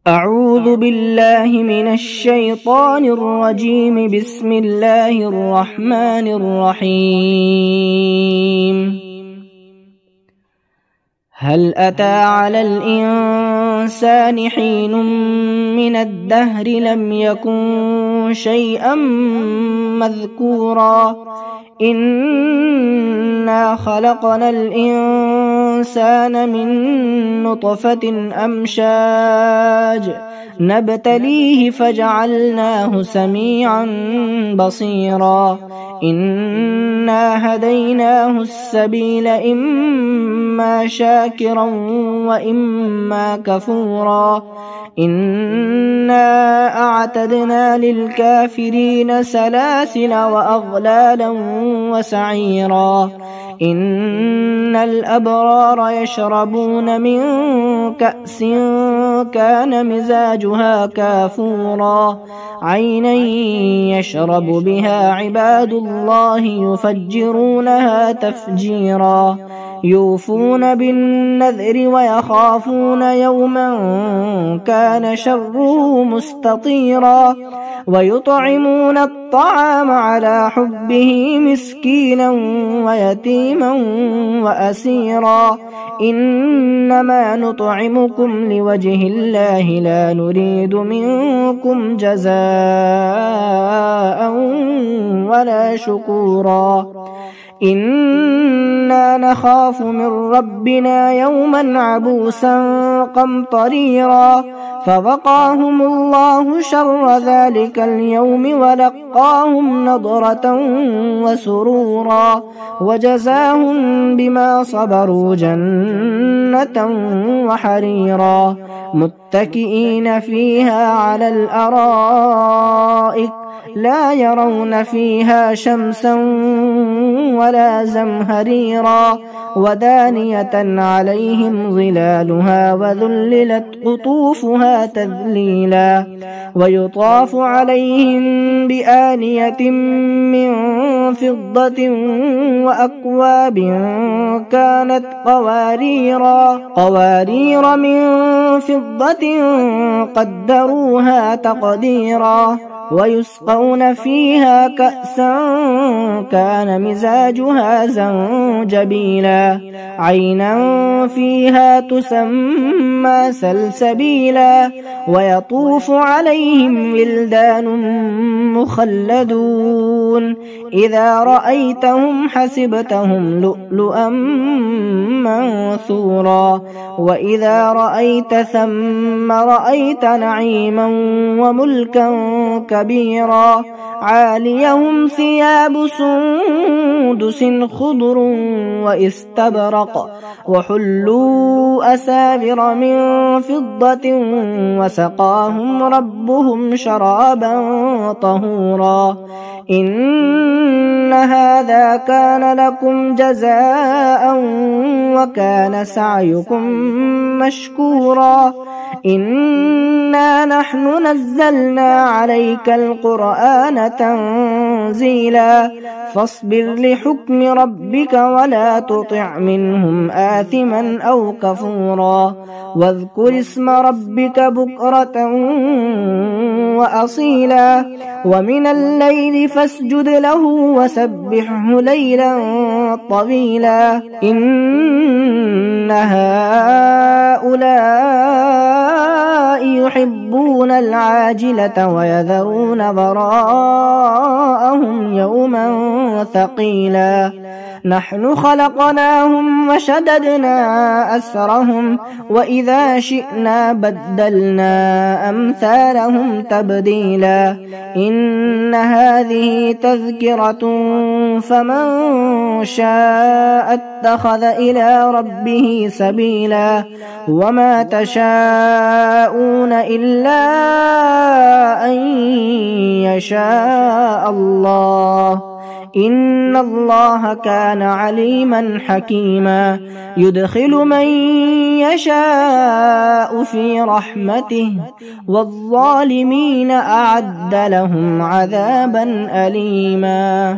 أعوذ بالله من الشيطان الرجيم. بسم الله الرحمن الرحيم. هل أتى على الإنسان حين من الدهر لم يكن شيئا مذكورا إنا خلقنا الإنسان من نطفة أمشاج نبتليه فجعلناه سميعا بصيرا إنا هديناه السبيل إما شاكرا وإما كفورا إنا أعتدنا للكافرين سلاسل وأغلالا وسعيرا إن الأبرار يشربون من كأس كان مزاجها كافورا عينا يشرب بها عباد الله يفجرونها تفجيرا يوفون بالنذر ويخافون يوما كان شره مستطيرا ويطعمون الطعام على حبه مسكينا ويتيما وأسيرا إنما نطعمكم لوجه الله لا نريد منكم جزاء ولا شكورا إنا نخاف من ربنا يوما عبوسا قمطريرا فوقاهم الله شر ذلك اليوم ولقاهم نضرة وسرورا وجزاهم بما صبروا جنة وحريرا متكئين فيها على الأرائك لا يرون فيها شمسا ولا زمهريرا ودانية عليهم ظلالها وذللت قطوفها تذليلا ويطاف عليهم بآنية من فضة وأكواب كانت قوارير من فضة قدروها تقديرا ويسقون فيها كأسا كان مزاجها زنجبيلا عينا فيها تسمى سلسبيلا ويطوف عليهم ولدان مخلدون إذا رأيتهم حسبتهم لؤلؤا منثورا وإذا رأيت ثم رأيت نعيما وملكا كبيرا عاليهم ثياب سندس خضر واستبرق وحلوا أساور من فضة وسقاهم ربهم شرابا طهورا إن هذا كان لكم جزاء وكان سعيكم مشكورا إنا نحن نزلنا عليك القرآن تنزيلا فاصبر لحكم ربك ولا تطع منهم آثما أو كفورا واذكر اسم ربك بكرة وأصيلا ومن الليل فاسجد له وسبحه ليلا طويلا إن هؤلاء يحبون العاجلة ويذرون وراءهم يوما ثقيلا نحن خلقناهم وشددنا أسرهم وإذا شئنا بدلنا أمثالهم تبديلا إن هذه تذكرة فمن شاء اتخذ إلى ربه سبيلا وما تشاءون إلا أن يشاء الله إن الله كان عليما حكيما يدخل من يشاء في رحمته والظالمين أعد لهم عذابا أليما.